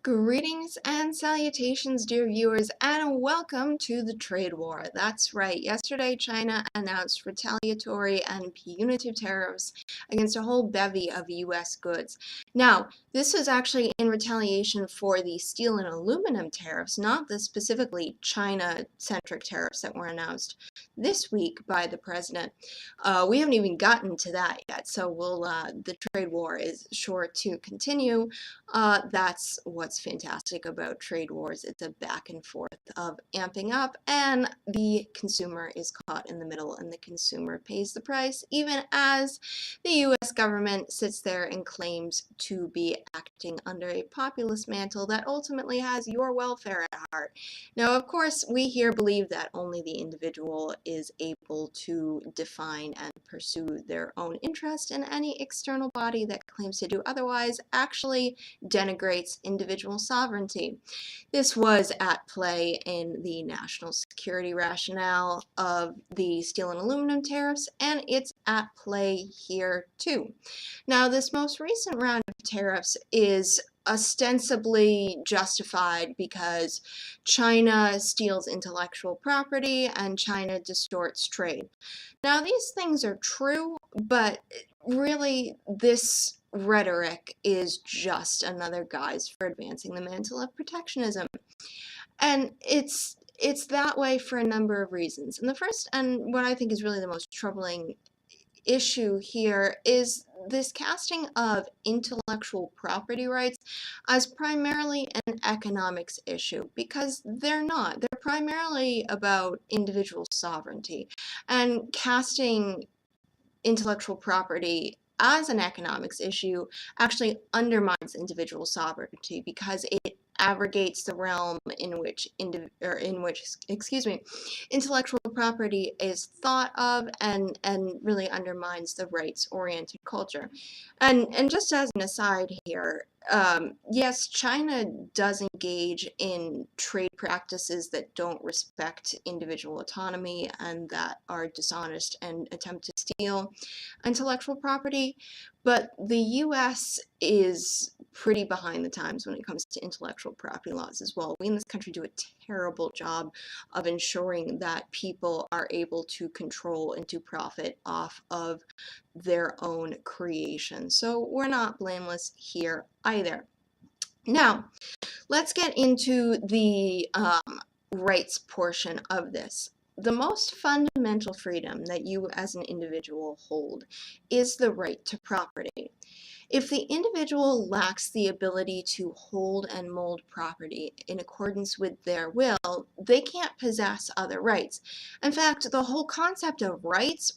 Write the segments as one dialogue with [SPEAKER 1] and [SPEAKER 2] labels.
[SPEAKER 1] Greetings and salutations, dear viewers, and welcome to the trade war. That's right, yesterday China announced retaliatory and punitive tariffs against a whole bevy of U.S. goods. Now, this was actually in retaliation for the steel and aluminum tariffs, not the specifically China-centric tariffs that were announced this week by the president. We haven't even gotten to that yet, so the trade war is sure to continue. That's what's fantastic about trade wars. It's a back and forth of amping up, and the consumer is caught in the middle, and the consumer pays the price, even as the U.S. government sits there and claims to be acting under a populist mantle that ultimately has your welfare at heart. Now, of course, we here believe that only the individual is able to define and pursue their own interest, and any external body that claims to do otherwise actually denigrates individual sovereignty. This was at play in the national security rationale of the steel and aluminum tariffs, and it's at play here too. Now, this most recent round of tariffs is ostensibly justified because China steals intellectual property and China distorts trade. Now, these things are true, but really this rhetoric is just another guise for advancing the mantle of protectionism. And it's that way for a number of reasons. And the first, and what I think is really the most troubling issue here, is this casting of intellectual property rights as primarily an economics issue, because they're not. They're primarily about individual sovereignty. And casting intellectual property as an economics issue actually undermines individual sovereignty, because it abrogates the realm in which intellectual property is thought of, and really undermines the rights-oriented culture. And just as an aside here, yes, China does engage in trade practices that don't respect individual autonomy and that are dishonest and attempt to steal intellectual property, but the U.S. is pretty behind the times when it comes to intellectual property laws as well. We in this country do a terrible job of ensuring that people are able to control and to profit off of their own creation. So we're not blameless here either. Now, let's get into the rights portion of this. The most fundamental freedom that you as an individual hold is the right to property. If the individual lacks the ability to hold and mold property in accordance with their will, they can't possess other rights. In fact, the whole concept of rights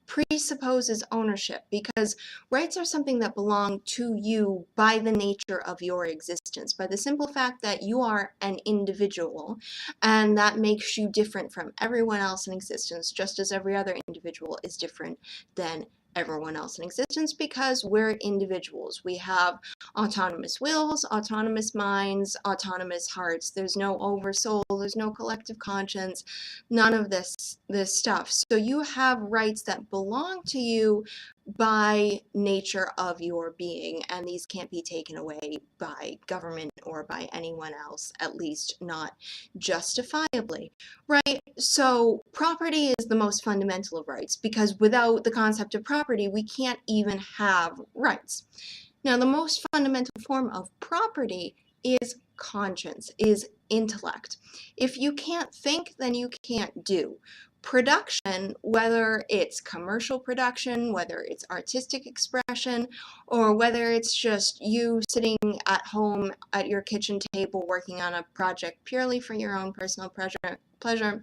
[SPEAKER 1] presupposes ownership, because rights are something that belong to you by the nature of your existence, by the simple fact that you are an individual, and that makes you different from everyone else in existence, just as every other individual is different than everyone else in existence, because we're individuals. We have autonomous wills, autonomous minds, autonomous hearts. There's no oversoul, there's no collective conscience, none of this stuff. So you have rights that belong to you by nature of your being, and these can't be taken away by government or by anyone else, at least not justifiably, right? So property is the most fundamental of rights, because without the concept of property, we can't even have rights. Now, the most fundamental form of property is conscience, is intellect. If you can't think, then you can't do. Production, whether it's commercial production, whether it's artistic expression, or whether it's just you sitting at home at your kitchen table working on a project purely for your own personal pleasure,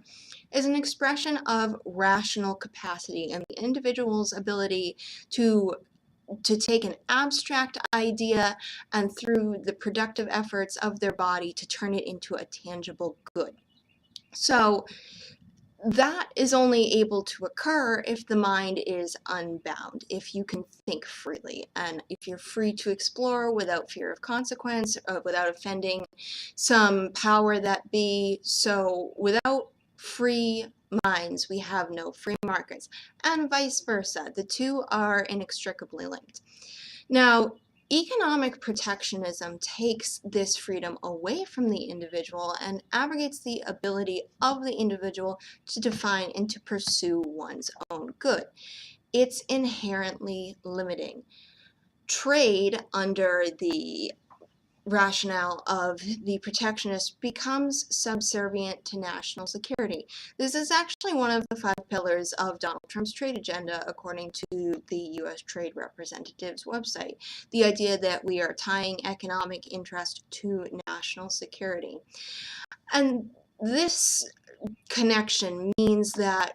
[SPEAKER 1] is an expression of rational capacity and the individual's ability to take an abstract idea and through the productive efforts of their body to turn it into a tangible good. So that is only able to occur if the mind is unbound, if you can think freely, and if you're free to explore without fear of consequence, without offending some power that be. So without free minds, we have no free markets, and vice versa. The two are inextricably linked. Now, Economic protectionism takes this freedom away from the individual and abrogates the ability of the individual to define and to pursue one's own good. It's inherently limiting. Trade, under the rationale of the protectionist, becomes subservient to national security. This is actually one of the 5 pillars of Donald Trump's trade agenda, according to the U.S. Trade Representative's website. The idea that we are tying economic interest to national security. And this connection means that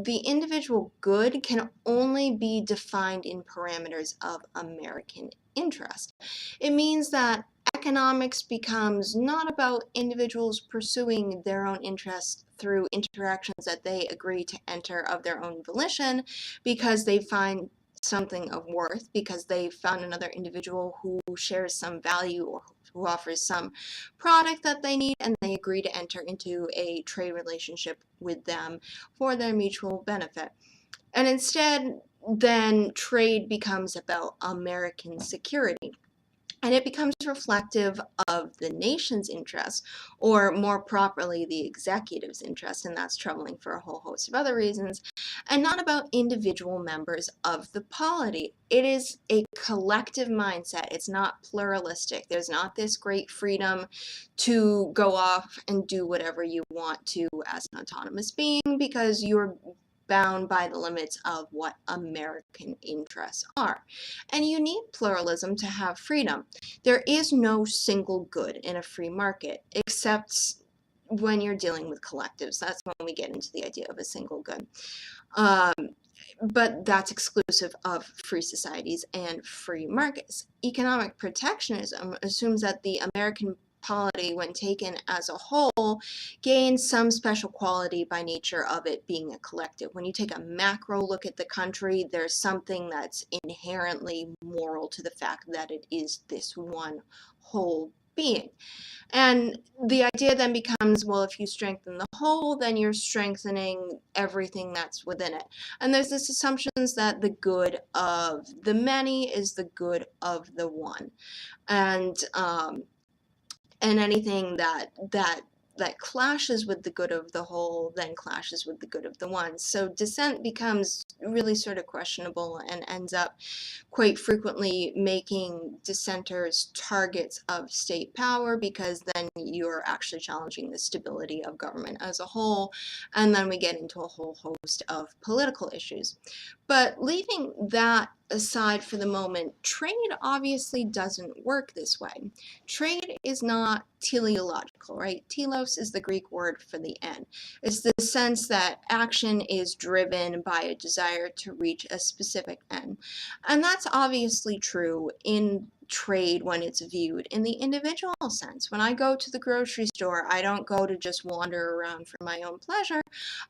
[SPEAKER 1] the individual good can only be defined in parameters of American interest. It means that economics becomes not about individuals pursuing their own interests through interactions that they agree to enter of their own volition because they find something of worth, because they found another individual who shares some value or who offers some product that they need, and they agree to enter into a trade relationship with them for their mutual benefit. And instead, then trade becomes about American security. And it becomes reflective of the nation's interest, or more properly, the executive's interest, and that's troubling for a whole host of other reasons, and not about individual members of the polity. It is a collective mindset. It's not pluralistic. There's not this great freedom to go off and do whatever you want to as an autonomous being because you're bound by the limits of what American interests are. And you need pluralism to have freedom. There is no single good in a free market, except when you're dealing with collectives. That's when we get into the idea of a single good. Um, but that's exclusive of free societies and free markets. Economic protectionism assumes that the American polity, when taken as a whole, gains some special quality by nature of it being a collective. When you take a macro look at the country, there's something that's inherently moral to the fact that it is this one whole being. And the idea then becomes, well, if you strengthen the whole, then you're strengthening everything that's within it. And there's this assumptions that the good of the many is the good of the one. And anything that clashes with the good of the whole then clashes with the good of the one. So dissent becomes really sort of questionable and ends up quite frequently making dissenters targets of state power, because then you're actually challenging the stability of government as a whole, and then we get into a whole host of political issues. But leaving that aside for the moment, trade obviously doesn't work this way. Trade is not teleological, right? Telos is the Greek word for the end. It's the sense that action is driven by a desire to reach a specific end. And that's obviously true in trade when it's viewed in the individual sense. When I go to the grocery store, I don't go to just wander around for my own pleasure.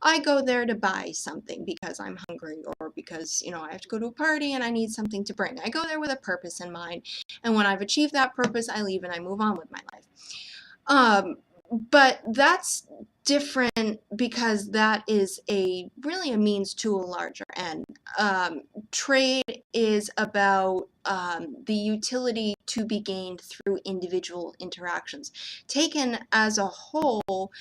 [SPEAKER 1] I go there to buy something because I'm hungry, or because, I have to go to a party and I need something to bring. I go there with a purpose in mind. And when I've achieved that purpose, I leave and I move on with my life. But that's different because that is really a means to a larger end. Trade is about the utility to be gained through individual interactions. Taken as a whole,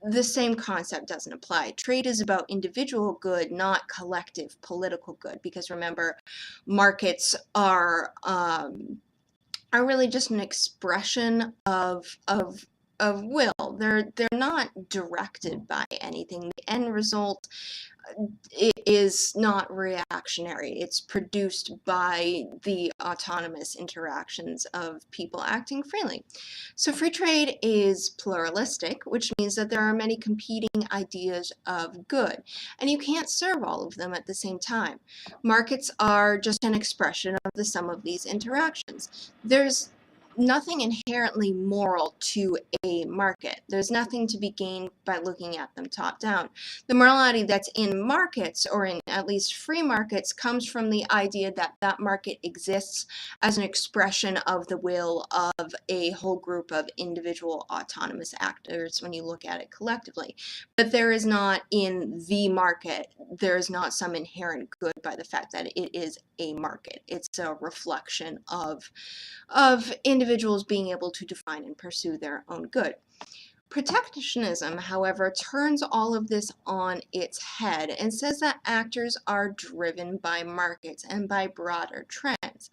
[SPEAKER 1] the same concept doesn't apply. Trade is about individual good, not collective political good, because remember, markets are really just an expression of will. They're not directed by anything. The end result is not reactionary. It's produced by the autonomous interactions of people acting freely. So free trade is pluralistic, which means that there are many competing ideas of good, and you can't serve all of them at the same time. Markets are just an expression of the sum of these interactions. There's nothing inherently moral to a market. There's nothing to be gained by looking at them top down. The morality that's in markets, or in at least free markets, comes from the idea that that market exists as an expression of the will of a whole group of individual autonomous actors when you look at it collectively. But there is not, in the market, there is not some inherent good by the fact that it is a market. It's a reflection of individuals being able to define and pursue their own good. Protectionism, however, turns all of this on its head and says that actors are driven by markets and by broader trends.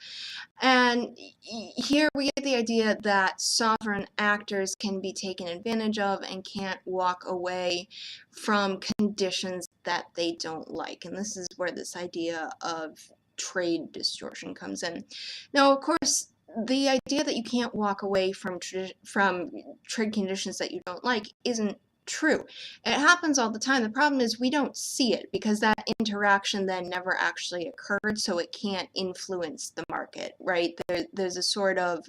[SPEAKER 1] And here we get the idea that sovereign actors can be taken advantage of and can't walk away from conditions that they don't like. And this is where this idea of trade distortion comes in. Now, of course, the idea that you can't walk away from trade conditions that you don't like isn't true. It happens all the time. The problem is we don't see it because that interaction then never actually occurred, so it can't influence the market, right? There's a sort of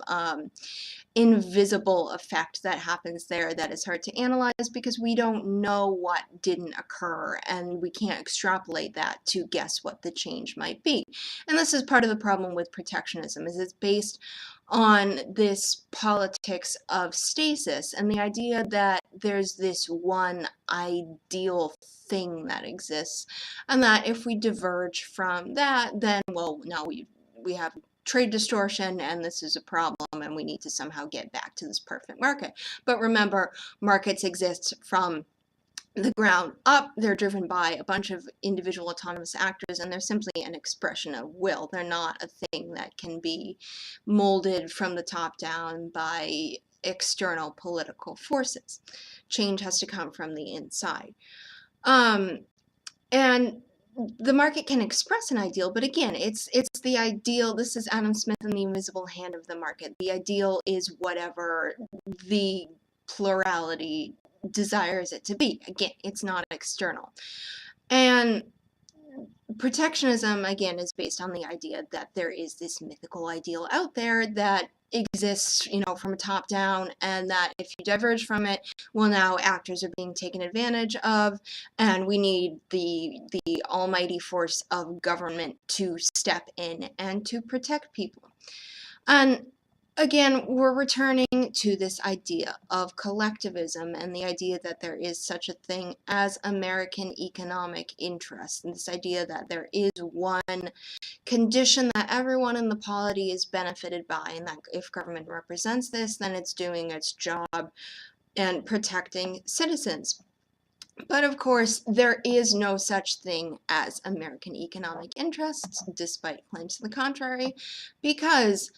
[SPEAKER 1] invisible effect that happens there that is hard to analyze because we don't know what didn't occur and we can't extrapolate that to guess what the change might be. And this is part of the problem with protectionism, is it's based on this politics of stasis and the idea that there's this one ideal thing that exists, and that if we diverge from that, then, well, now we have trade distortion and this is a problem and we need to somehow get back to this perfect market. But remember, markets exist from the ground up. They're driven by a bunch of individual autonomous actors, and they're simply an expression of will. They're not a thing that can be molded from the top down by external political forces. Change has to come from the inside. And the market can express an ideal, but again, it's the ideal. This is Adam Smith and the Invisible Hand of the Market. The ideal is whatever the plurality desires it to be. Again, it's not external. And protectionism, again, is based on the idea that there is this mythical ideal out there that exists, from a top down, and that if you diverge from it, well, now actors are being taken advantage of, and we need the almighty force of government to step in and to protect people. And again, we're returning to this idea of collectivism and the idea that there is such a thing as American economic interest, and this idea that there is one condition that everyone in the polity is benefited by, and that if government represents this, then it's doing its job and protecting citizens. But of course, there is no such thing as American economic interests, despite claims to the contrary, because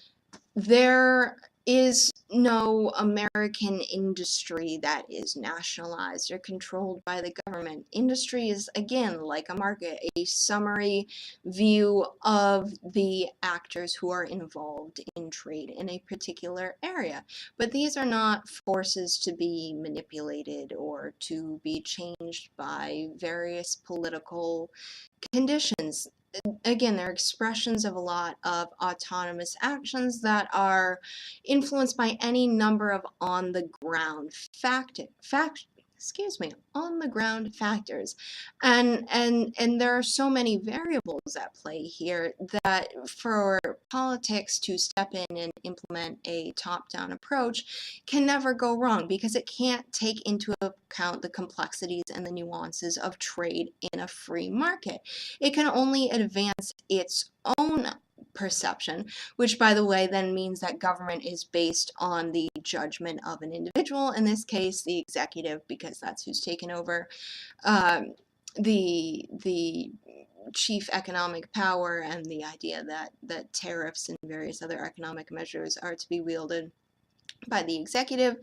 [SPEAKER 1] there is no American industry that is nationalized or controlled by the government. Industry is, again, like a market, a summary view of the actors who are involved in trade in a particular area. But these are not forces to be manipulated or to be changed by various political conditions. Again, they're expressions of a lot of autonomous actions that are influenced by any number of on-the-ground on-the-ground factors. And there are so many variables at play here that for politics to step in and implement a top-down approach can never go wrong, because it can't take into account the complexities and the nuances of trade in a free market. It can only advance its own perception, which, by the way, then means that government is based on the judgment of an individual, in this case the executive, because that's who's taken over the chief economic power, and the idea that tariffs and various other economic measures are to be wielded by the executive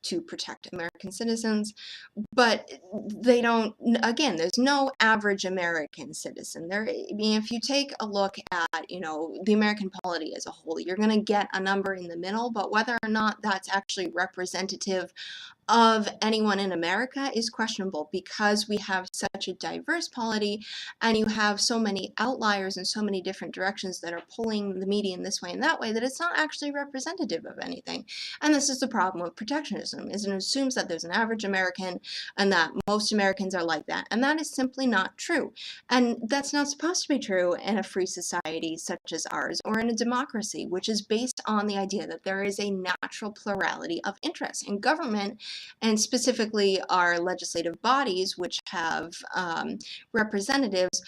[SPEAKER 1] to protect American citizens, but they don't, again, there's no average American citizen. I mean, if you take a look at, the American polity as a whole, you're going to get a number in the middle, but whether or not that's actually representative of anyone in America is questionable because we have such a diverse polity and you have so many outliers in so many different directions that are pulling the media in this way and that way that it's not actually representative of anything. And this is the problem with protectionism, is it assumes that there's an average American and that most Americans are like that. And that is simply not true. And that's not supposed to be true in a free society such as ours or in a democracy, which is based on the idea that there is a natural plurality of interests. And government, and specifically our legislative bodies, which have representatives,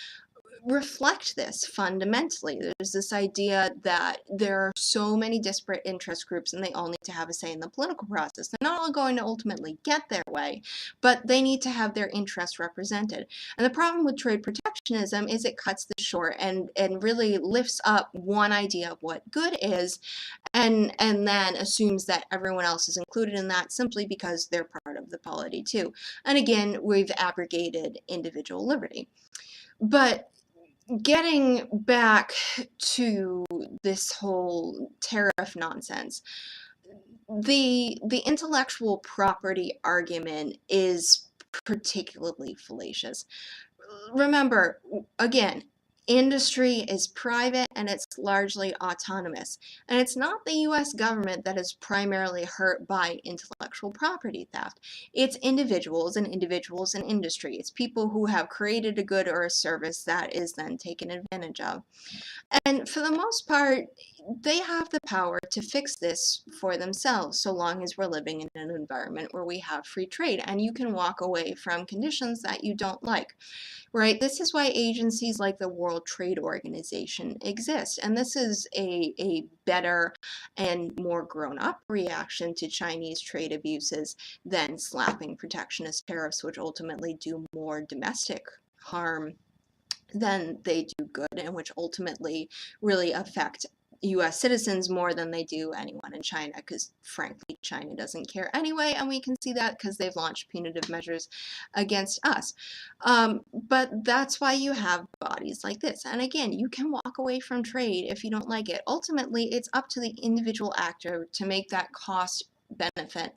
[SPEAKER 1] reflect this fundamentally. There's this idea that there are so many disparate interest groups and they all need to have a say in the political process. They're not all going to ultimately get their way, but they need to have their interests represented. And the problem with trade protectionism is it cuts this short and really lifts up one idea of what good is and then assumes that everyone else is included in that simply because they're part of the polity too. And again, we've abrogated individual liberty. But getting back to this whole tariff nonsense, the intellectual property argument is particularly fallacious. Remember, again, industry is private and it's largely autonomous. And it's not the US government that is primarily hurt by intellectual property theft. It's individuals and individuals in industry. It's people who have created a good or a service that is then taken advantage of. And for the most part, they have the power to fix this for themselves so long as we're living in an environment where we have free trade and you can walk away from conditions that you don't like. Right? This is why agencies like the World Trade Organization exist. And this is a better and more grown-up reaction to Chinese trade abuses than slapping protectionist tariffs, which ultimately do more domestic harm than they do good and which ultimately really affect US citizens more than they do anyone in China, because frankly, China doesn't care anyway, and we can see that because they've launched punitive measures against us. But that's why you have bodies like this. And again, you can walk away from trade if you don't like it. Ultimately, it's up to the individual actor to make that cost benefit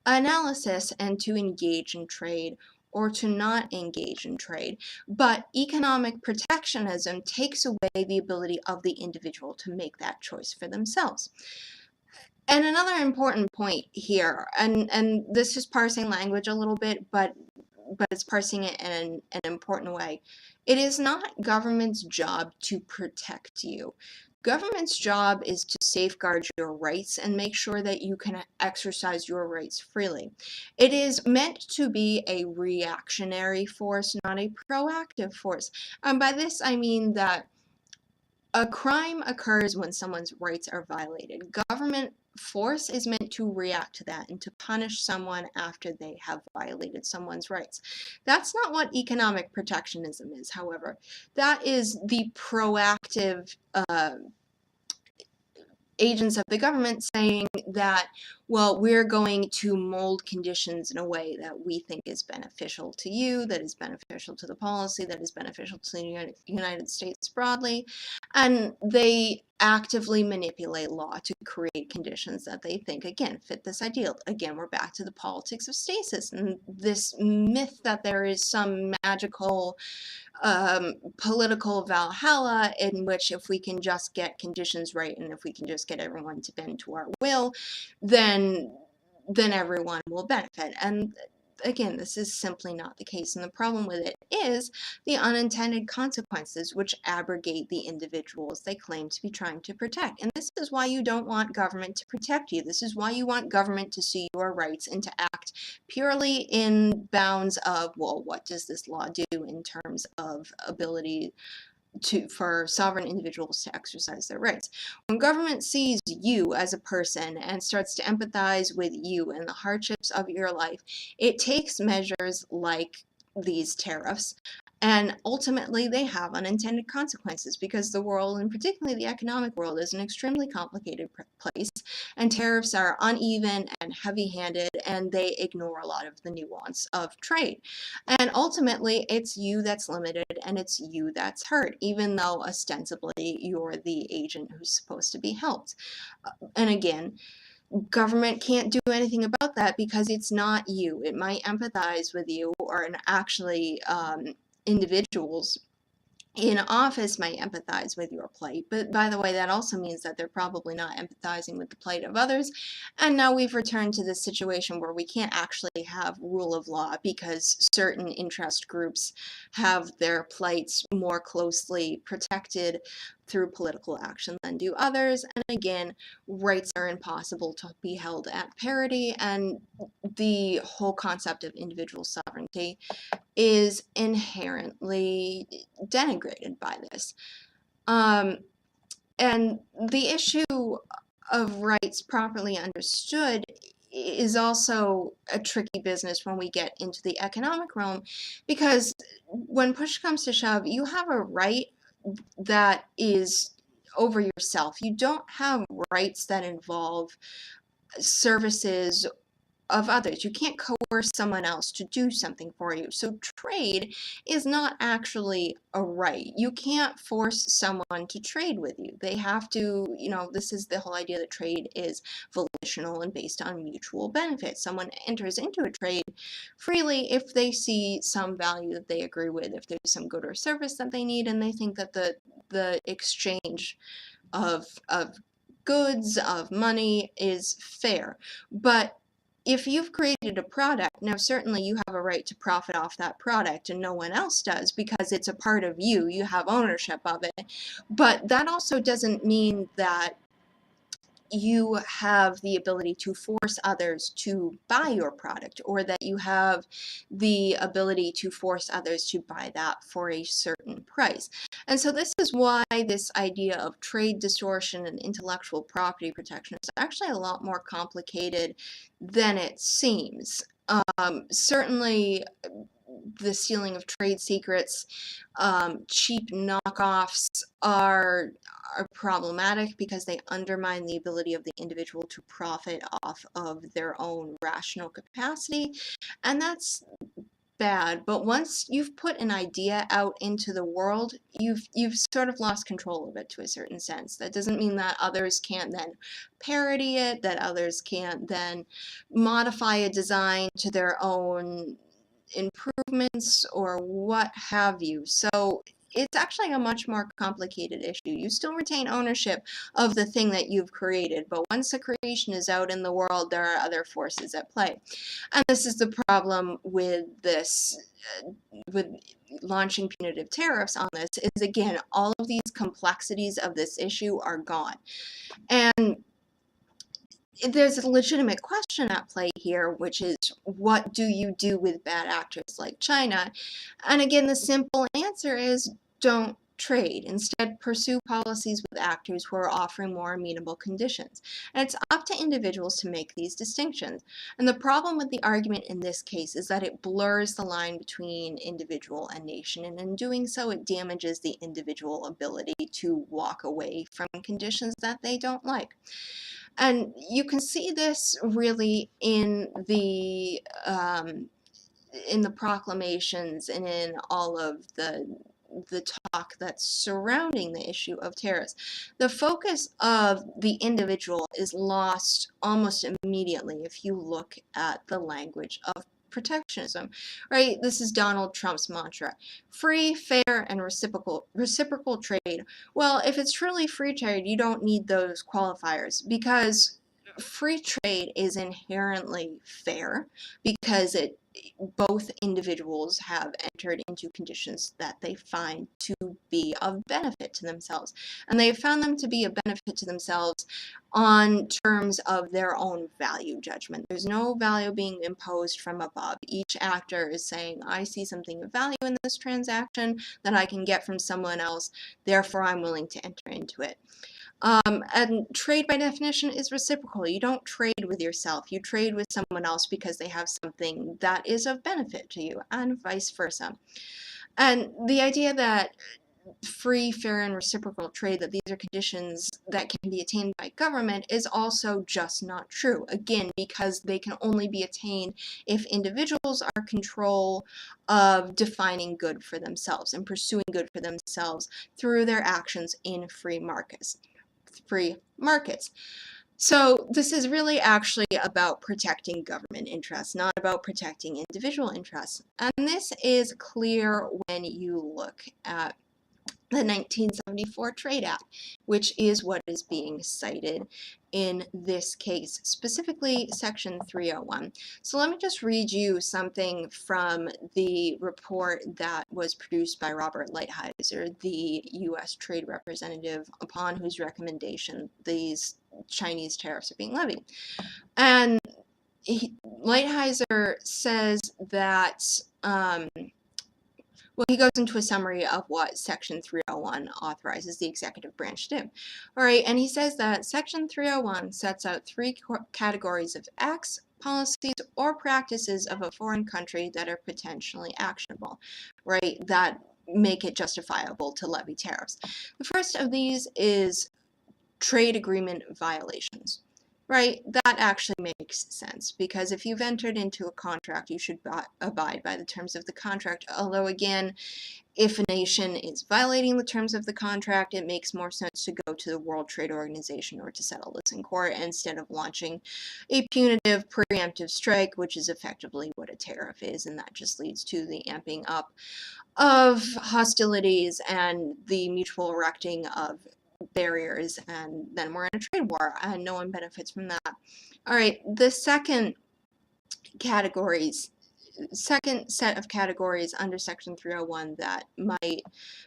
[SPEAKER 1] analysis and to engage in trade or to not engage in trade. But economic protectionism takes away the ability of the individual to make that choice for themselves. And another important point here, and this is parsing language a little bit, but it's parsing it in an important way. It is not government's job to protect you. Government's job is to safeguard your rights and make sure that you can exercise your rights freely. It is meant to be a reactionary force, not a proactive force. And by this, I mean that a crime occurs when someone's rights are violated. Government force is meant to react to that and to punish someone after they have violated someone's rights. That's not what economic protectionism is, however. That is the proactive agents of the government saying that, well, we're going to mold conditions in a way that we think is beneficial to you, that is beneficial to the policy, that is beneficial to the United States broadly. And they actively manipulate law to create conditions that they think, again, fit this ideal. Again, we're back to the politics of stasis and this myth that there is some magical political Valhalla in which if we can just get conditions right and if we can just get everyone to bend to our will, then everyone will benefit. And again, this is simply not the case. And the problem with it is the unintended consequences, which abrogate the individuals they claim to be trying to protect. And this is why you don't want government to protect you. This is why you want government to see your rights and to act purely in bounds of, well, what does this law do in terms of ability for sovereign individuals to exercise their rights. When government sees you as a person and starts to empathize with you and the hardships of your life, it takes measures like these tariffs And ultimately, they have unintended consequences because the world, and particularly the economic world, is an extremely complicated place, and tariffs are uneven and heavy-handed, and they ignore a lot of the nuance of trade. And ultimately, it's you that's limited, and it's you that's hurt, even though ostensibly you're the agent who's supposed to be helped. And again, government can't do anything about that because it's not you. It might empathize with you, or actually individuals in office might empathize with your plight, but by the way, that also means that they're probably not empathizing with the plight of others. And now we've returned to this situation where we can't actually have rule of law because certain interest groups have their plights more closely protected through political action than do others. And again, rights are impossible to be held at parity, and the whole concept of individual sovereignty is inherently denigrated by this. And the issue of rights properly understood is also a tricky business when we get into the economic realm, because when push comes to shove, you have a right that is over yourself. You don't have rights that involve services of others. You can't coerce someone else to do something for you. So trade is not actually a right. You can't force someone to trade with you. They have to, this is the whole idea that trade is volitional and based on mutual benefit. Someone enters into a trade freely if they see some value that they agree with, if there's some good or service that they need, and they think that the exchange of goods, of money is fair. But if you've created a product, now certainly you have a right to profit off that product and no one else does because it's a part of you. You have ownership of it. But that also doesn't mean that you have the ability to force others to buy your product, or that you have the ability to force others to buy that for a certain price. And so this is why this idea of trade distortion and intellectual property protection is actually a lot more complicated than it seems. Certainly, the stealing of trade secrets, cheap knockoffs are problematic because they undermine the ability of the individual to profit off of their own rational capacity, and that's bad. But once you've put an idea out into the world, you've sort of lost control of it to a certain sense. That doesn't mean that others can't then parody it, that others can't then modify a design to their own improvements or what have you. So it's actually a much more complicated issue. You still retain ownership of the thing that you've created, but once the creation is out in the world, there are other forces at play. And this is the problem with this, with launching punitive tariffs on this, is again, all of these complexities of this issue are gone. And there's a legitimate question at play here, which is, what do you do with bad actors like China? And again, the simple answer is don't trade. Instead, pursue policies with actors who are offering more amenable conditions. And it's up to individuals to make these distinctions. And the problem with the argument in this case is that it blurs the line between individual and nation, and in doing so, it damages the individual ability to walk away from conditions that they don't like. And you can see this really in the proclamations and in all of the talk that's surrounding the issue of tariffs. The focus of the individual is lost almost immediately if you look at the language of protectionism, right? This is Donald Trump's mantra: free, fair, and reciprocal trade. Well, if it's truly free trade, you don't need those qualifiers, because free trade is inherently fair because both individuals have entered into conditions that they find to be of benefit to themselves. And they've found them to be a benefit to themselves on terms of their own value judgment. There's no value being imposed from above. Each actor is saying, I see something of value in this transaction that I can get from someone else, therefore I'm willing to enter into it. And trade by definition is reciprocal. You don't trade with yourself. You trade with someone else because they have something that is of benefit to you, and vice versa. And the idea that free, fair, and reciprocal trade, that these are conditions that can be attained by government, is also just not true. Again, because they can only be attained if individuals are in control of defining good for themselves and pursuing good for themselves through their actions in free markets. So this is really actually about protecting government interests, not about protecting individual interests. And this is clear when you look at the 1974 Trade Act, which is what is being cited in this case, specifically Section 301. So let me just read you something from the report that was produced by Robert Lighthizer, the U.S. Trade Representative, upon whose recommendation these Chinese tariffs are being levied. And Lighthizer says that well, he goes into a summary of what Section 301 authorizes the executive branch to do. All right, and he says that Section 301 sets out three categories of acts, policies, or practices of a foreign country that are potentially actionable, right, that make it justifiable to levy tariffs. The first of these is trade agreement violations. Right, that actually makes sense, because if you've entered into a contract, you should abide by the terms of the contract. Although, again, if a nation is violating the terms of the contract, it makes more sense to go to the World Trade Organization or to settle this in court instead of launching a punitive preemptive strike, which is effectively what a tariff is, and that just leads to the amping up of hostilities and the mutual erecting of barriers, and then we're in a trade war and no one benefits from that. All right, the second set of categories under Section 301 that might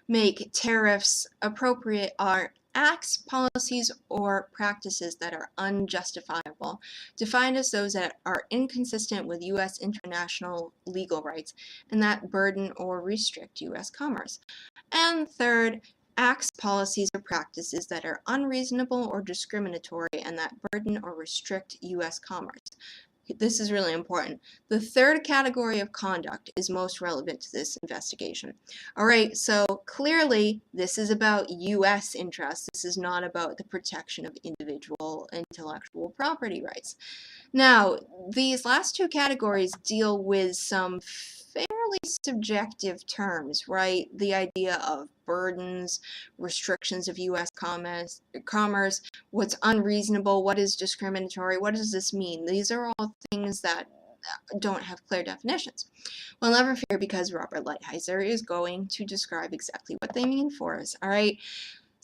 [SPEAKER 1] make tariffs appropriate are acts, policies, or practices that are unjustifiable, defined as those that are inconsistent with U.S. international legal rights and that burden or restrict U.S. commerce. And third, acts, policies, or practices that are unreasonable or discriminatory and that burden or restrict U.S. commerce. This is really important. The third category of conduct is most relevant to this investigation. All right, so clearly this is about U.S. interests. This is not about the protection of individual intellectual property rights. Now, these last two categories deal with some fairly subjective terms, right? The idea of burdens, restrictions of U.S. commerce, what's unreasonable, what is discriminatory, what does this mean? These are all things that don't have clear definitions. Well, never fear, because Robert Lighthizer is going to describe exactly what they mean for us, all right?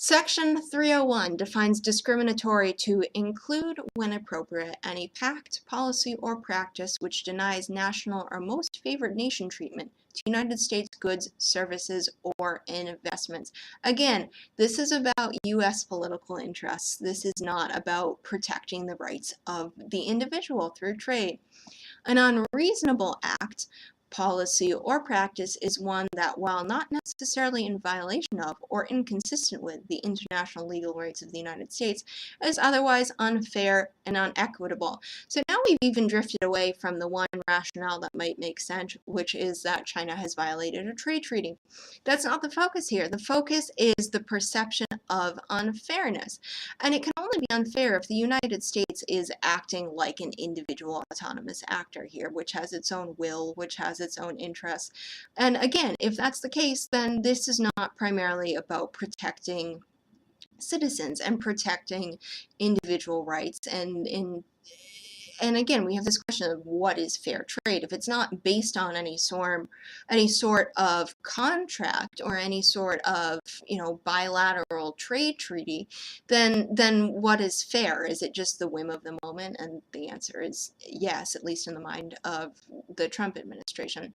[SPEAKER 1] Section 301 defines discriminatory to include, when appropriate, any pact, policy, or practice which denies national or most favored nation treatment to United States goods, services, or investments. Again, this is about U.S. political interests. This is not about protecting the rights of the individual through trade. An unreasonable act, policy, or practice is one that, while not necessarily in violation of or inconsistent with the international legal rights of the United States, is otherwise unfair and unequitable. So now we've even drifted away from the one rationale that might make sense, which is that China has violated a trade treaty. That's not the focus here. The focus is the perception of unfairness. And it can only be unfair if the United States is acting like an individual autonomous actor here, which has its own will, which has its own interests. And again, if that's the case, then this is not primarily about protecting citizens and protecting individual rights. And again, we have this question of what is fair trade. If it's not based on any sort of contract or any sort of bilateral trade treaty, then what is fair? Is it just the whim of the moment? And the answer is yes, at least in the mind of the Trump administration.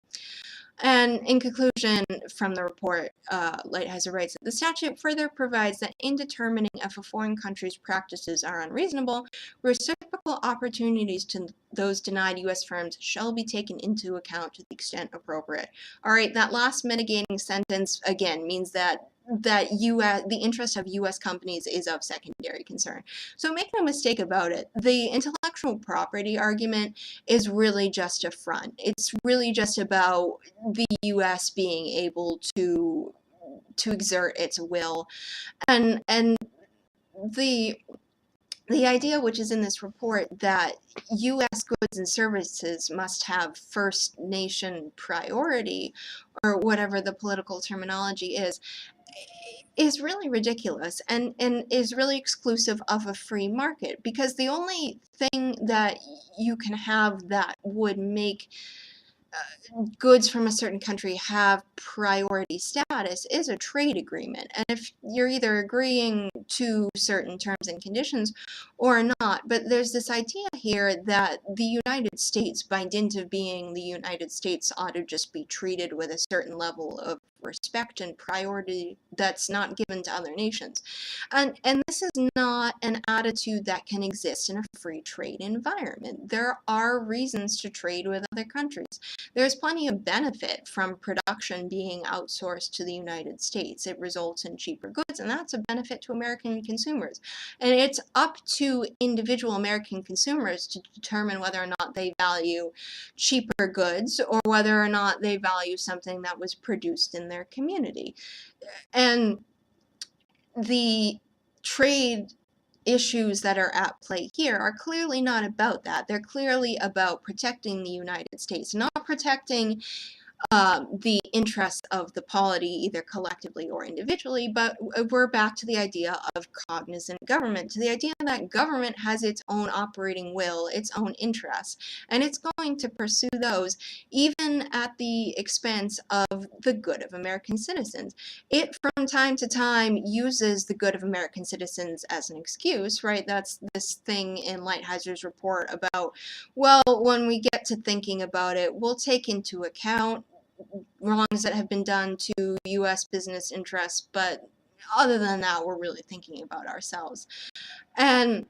[SPEAKER 1] And in conclusion, from the report, Lighthizer writes that the statute further provides that in determining if a foreign country's practices are unreasonable, reciprocal opportunities to those denied U.S. firms shall be taken into account to the extent appropriate. All right, that last mitigating sentence, again, means that the interest of U.S. companies is of secondary concern. So make no mistake about it, the intellectual property argument is really just a front. It's really just about the U.S. being able to exert its will, and the the idea, which is in this report, that U.S. goods and services must have first nation priority, or whatever the political terminology is really ridiculous, and is really exclusive of a free market, because the only thing that you can have that would make goods from a certain country have priority status is a trade agreement. And if you're either agreeing to certain terms and conditions or not, but there's this idea here that the United States, by dint of being the United States, ought to just be treated with a certain level of respect and priority that's not given to other nations. And this is not an attitude that can exist in a free trade environment. There are reasons to trade with other countries. There's plenty of benefit from production being outsourced to the United States. It results in cheaper goods, and that's a benefit to American consumers. And it's up to individual American consumers to determine whether or not they value cheaper goods, or whether or not they value something that was produced in their community. And the trade issues that are at play here are clearly not about that. They're clearly about protecting the United States, not protecting the interests of the polity, either collectively or individually, but we're back to the idea of cognizant government, to the idea that government has its own operating will, its own interests, and it's going to pursue those even at the expense of the good of American citizens. It, from time to time, uses the good of American citizens as an excuse, right? That's this thing in Lighthizer report about, well, when we get to thinking about it, we'll take into account wrongs that have been done to U.S. business interests, but other than that, we're really thinking about ourselves. And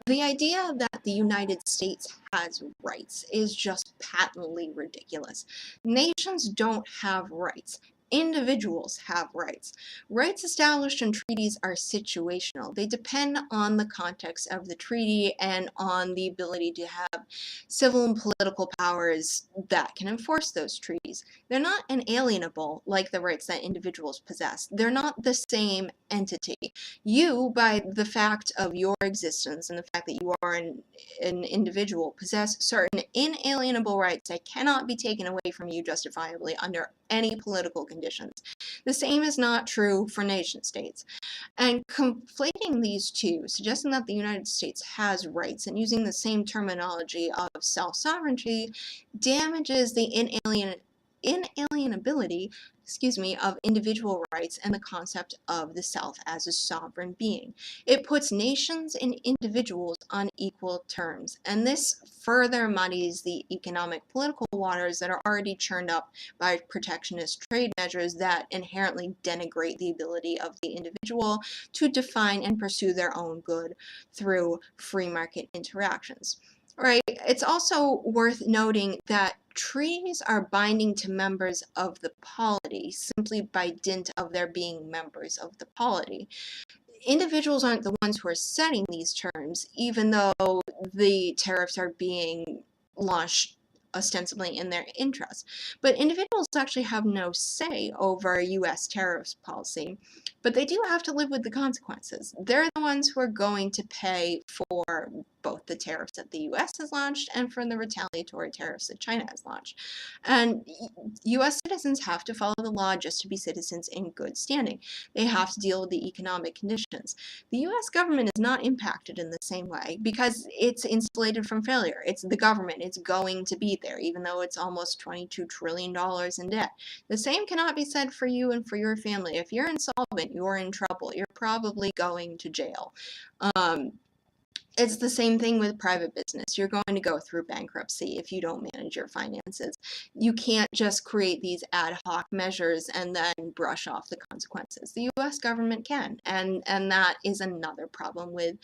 [SPEAKER 1] the idea that the United States has rights is just patently ridiculous. Nations don't have rights. Individuals have rights. Rights established in treaties are situational. They depend on the context of the treaty and on the ability to have civil and political powers that can enforce those treaties. They're not inalienable like the rights that individuals possess. They're not the same entity. You, by the fact of your existence and the fact that you are an individual, possess certain inalienable rights that cannot be taken away from you justifiably under any political conditions. The same is not true for nation states. And conflating these two, suggesting that the United States has rights and using the same terminology of self-sovereignty, damages the inalienability of individual rights and the concept of the self as a sovereign being. It puts nations and individuals on equal terms, and this further muddies the economic political waters that are already churned up by protectionist trade measures that inherently denigrate the ability of the individual to define and pursue their own good through free market interactions. Right. It's also worth noting that treaties are binding to members of the polity simply by dint of their being members of the polity. Individuals aren't the ones who are setting these terms, even though the tariffs are being launched ostensibly in their interest. But individuals actually have no say over U.S. tariffs policy, but they do have to live with the consequences. They're the ones who are going to pay for both the tariffs that the U.S. has launched and for the retaliatory tariffs that China has launched. And U.S. citizens have to follow the law just to be citizens in good standing. They have to deal with the economic conditions. The U.S. government is not impacted in the same way because it's insulated from failure. It's the government. It's going to be there, even though it's almost $22 trillion in debt. The same cannot be said for you and for your family. If you're insolvent, you're in trouble. You're probably going to jail. It's the same thing with private business. You're going to go through bankruptcy if you don't manage your finances. You can't just create these ad hoc measures and then brush off the consequences. The US government can, and that is another problem with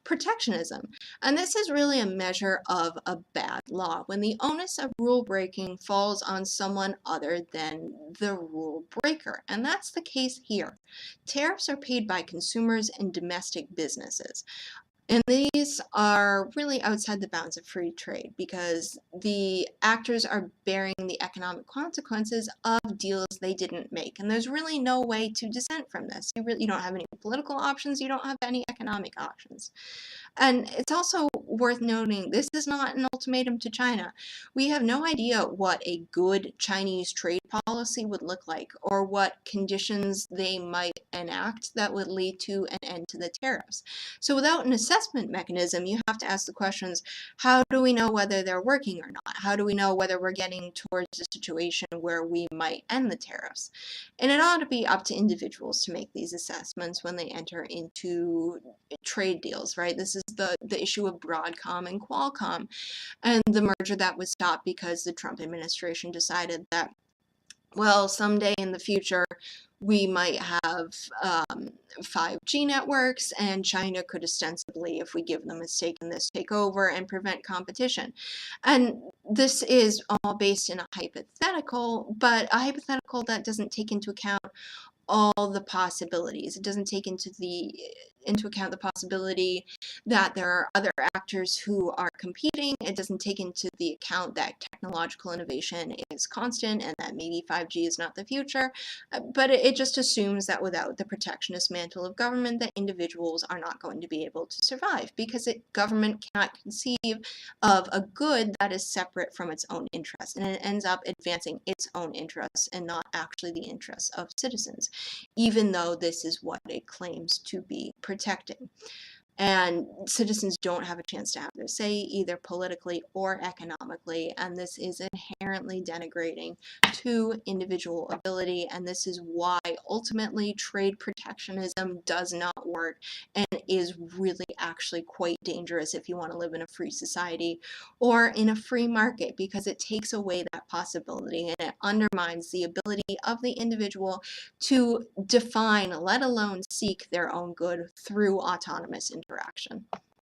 [SPEAKER 1] protectionism. And this is really a measure of a bad law, when the onus of rule breaking falls on someone other than the rule breaker. And that's the case here. Tariffs are paid by consumers and domestic businesses. And these are really outside the bounds of free trade because the actors are bearing the economic consequences of deals they didn't make. And there's really no way to dissent from this. You don't have any political options, you don't have any economic options. And it's also worth noting, this is not an ultimatum to China. We have no idea what a good Chinese trade policy would look like, or what conditions they might enact that would lead to an end to the tariffs. So without an assessment mechanism, you have to ask the questions, how do we know whether they're working or not? How do we know whether we're getting towards a situation where we might end the tariffs? And it ought to be up to individuals to make these assessments when they enter into trade deals, right? This is the issue of Broadcom and Qualcomm and the merger that was stopped because the Trump administration decided that, well, someday in the future, we might have 5G networks, and China could ostensibly, if we give them a stake in this, take over and prevent competition. And this is all based in a hypothetical, but a hypothetical that doesn't take into account all the possibilities. It doesn't take into account the possibility that there are other actors who are competing. It doesn't take into the account that technological innovation is constant and that maybe 5G is not the future. But it just assumes that without the protectionist mantle of government, that individuals are not going to be able to survive because government cannot conceive of a good that is separate from its own interests, and it ends up advancing its own interests and not actually the interests of citizens, even though this is what it claims to be protecting. And citizens don't have a chance to have their say, either politically or economically, and this is inherently denigrating to individual ability, and this is why ultimately trade protectionism does not work and is really actually quite dangerous if you want to live in a free society or in a free market, because it takes away that possibility and it undermines the ability of the individual to define, let alone seek, their own good through autonomous interaction.